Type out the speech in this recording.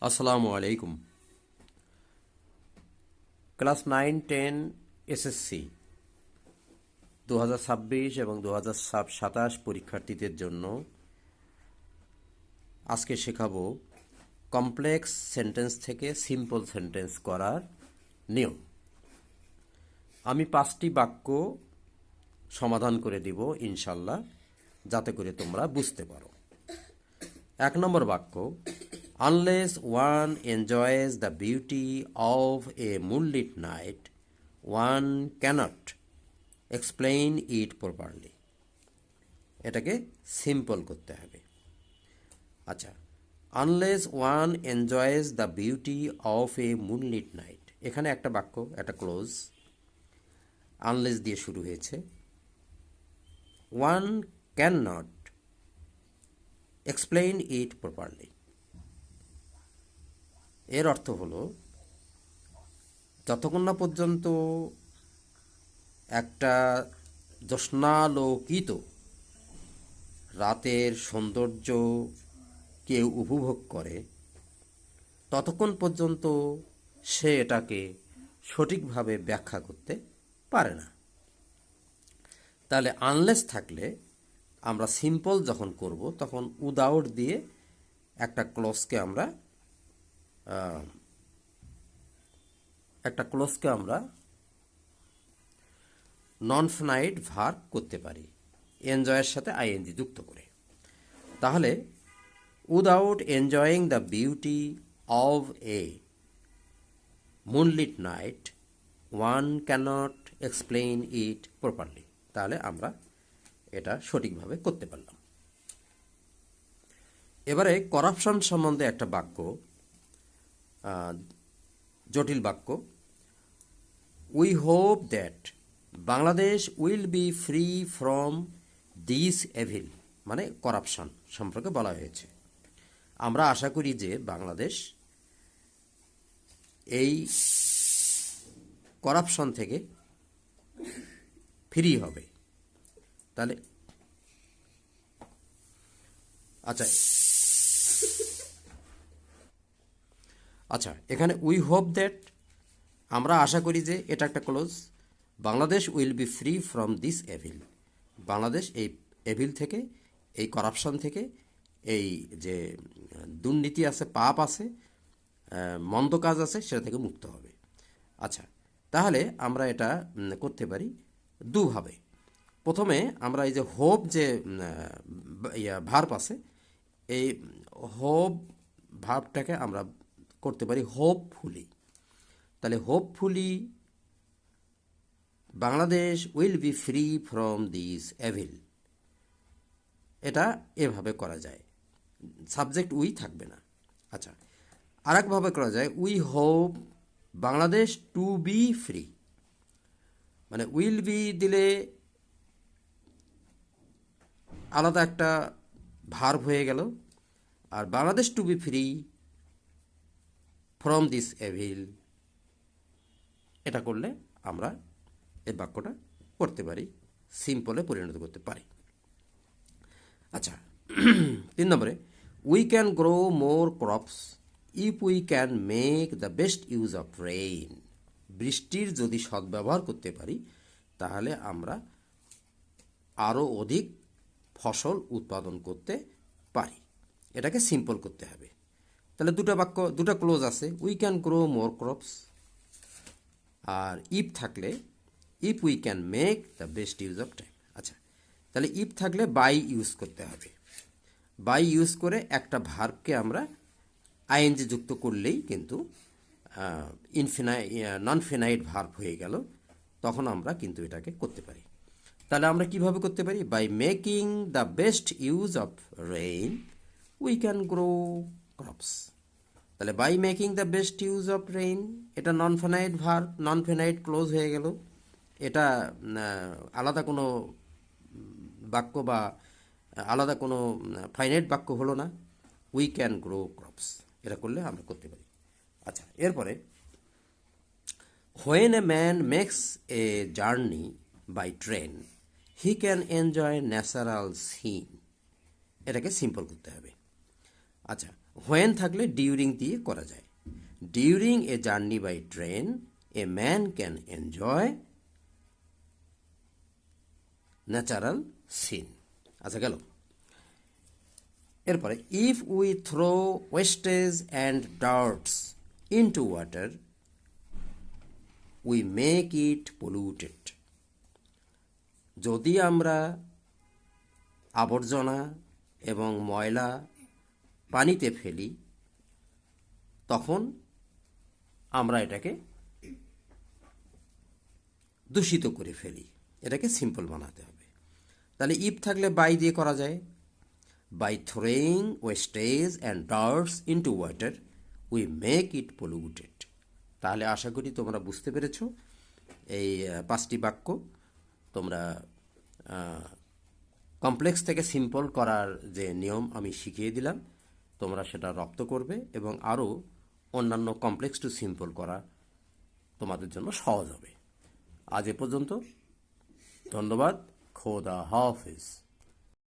আসসালামু আলাইকুম। Class 9-10 SSC 2026 এবং 2027 পরীক্ষার্থীদের জন্য আজকে শেখাবো কমপ্লেক্স সেন্টেন্স থেকে সিম্পল সেন্টেন্স করার নিয়ম। আমি 5টি বাক্য সমাধান করে দিব ইনশাল্লাহ, যাতে করে তোমরা বুঝতে পারো। 1 নম্বর বাক্য, Unless one enjoys the beauty of a moonlit night, one cannot explain it properly. এটাকে সিম্পল করতে হবে। আচ্ছা, unless one enjoys the beauty of a moonlit night, এখানে একটা বাক্য, একটা ক্লোজ আনলেস দিয়ে শুরু হয়েছে। One can not explain it properly, এর অর্থ হলো যতক্ষণ না পর্যন্ত একটা জ্যোৎস্নালোকিত রাতের সৌন্দর্য কেউ উপভোগ করে, ততক্ষণ পর্যন্ত সে এটাকে সঠিকভাবে ব্যাখ্যা করতে পারে না। তাহলে আনলেস থাকলে আমরা সিম্পল যখন করব তখন উইদাউট দিয়ে একটা ক্লজকে আমরা নন ফিনাইট ভার্ব করতে পারি, এনজয়ের সাথে আইএনজি যুক্ত করে। তাহলে without enjoying the beauty of a moonlit night one can't explain it properly, তাহলে আমরা এটা সঠিকভাবে করতে পারলাম। এবারে করাপশন সম্বন্ধে একটা বাক্য, জটিল বাক্য। We hope that Bangladesh will be free from this evil, মানে করাপশন সম্পর্কে বলা হয়েছে। আমরা আশা করি যে বাংলাদেশ এই করাপশন থেকে ফ্রি হবে। তাহলে আচ্ছা, এখানে উই হোপ দ্যাট, আমরা আশা করি যে, এটা একটা close. Bangladesh will be free from this evil, Bangladesh এই এভিল থেকে, এই করাপশন থেকে, এই যে দুর্নীতি আছে, পাপ আছে, মন্দ কাজ আছে, সেটা থেকে মুক্ত হবে। আচ্ছা, তাহলে আমরা এটা করতে পারি দুভাবে। প্রথমে আমরা এই যে হোপ, যে ভার্ব আছে, এই হোপ ভার্বটাকে আমরা করতে পারি হোপফুলি। তাহলে hopefully Bangladesh will be free from this evil, এটা এভাবে করা যায়, সাবজেক্ট উই থাকবে না। আচ্ছা, আর একভাবে করা যায়, we hope Bangladesh to be free, মানে উইল বি দিলে আলাদা একটা ভার্ব হয়ে গেল, আর Bangladesh to be free from this evil, এটা করলে আমরা এই বাক্যটা করতে পারি, সিম্পলে পরিণত করতে পারি। আচ্ছা, 3 নম্বরে, we can grow more crops if we can make the best use of rain, বৃষ্টির যদি সদ্ব্যবহার করতে পারি তাহলে আমরা আরও অধিক ফসল উৎপাদন করতে পারি। এটাকে সিম্পল করতে হবে। তাহলে দুটা ক্লোজ আছে, we can grow more crops, আর ইফ থাকলে if we can make the best use of time. আচ্ছা, তাহলে ইফ থাকলে বাই ইউজ করতে হবে। বাই ইউজ করে একটা ভার্বকে আমরা আইএনজি যুক্ত করলেই কিন্তু নন ফিনাইট ভার্ব হয়ে গেল, তখন আমরা কিন্তু এটাকে করতে পারি। তাহলে আমরা কিভাবে করতে পারি? By making the best use of rain we can grow crops. তাহলে by making the best use of rain, এটা non finite verb, non finite clause হয়ে গেল। এটা আলাদা কোনো বাক্য বা আলাদা কোনো ফাইনাইট বাক্য হলো না। উই ক্যান গ্রো ক্রপস, এটা করলে আমরা করতে পারি। আচ্ছা, এরপরে, when a man makes a journey by train he can enjoy natural scene, এটাকে সিম্পল করতে হবে। আচ্ছা, হোয়েন থাকলে ডিউরিং দিয়ে করা যায়। During a journey by train a man can enjoy natural scene. আচ্ছা গেল। এরপরে if we throw wastage and dirts into water we make it polluted. যদি আমরা আবর্জনা এবং ময়লা পানিতে ফেলি তখন আমরা এটাকে দূষিত করে ফেলি। এটাকে সিম্পল বানাতে হবে। তাহলে ইফ থাকলে বাই দিয়ে করা যায়। By throwing wastage and dirts into water we make it polluted. তাহলে আশা করি তোমরা বুঝতে পেরেছ এই 5টি বাক্য। তোমরা কমপ্লেক্স থেকে সিম্পল করার যে নিয়ম আমি শিখিয়ে দিলাম তোমরা সেটা রপ্ত করবে এবং আরও অন্যান্য কমপ্লেক্স টু সিম্পল করা তোমাদের জন্য সহজ হবে। আজ এ পর্যন্ত। ধন্যবাদ। খোদা হাফেজ।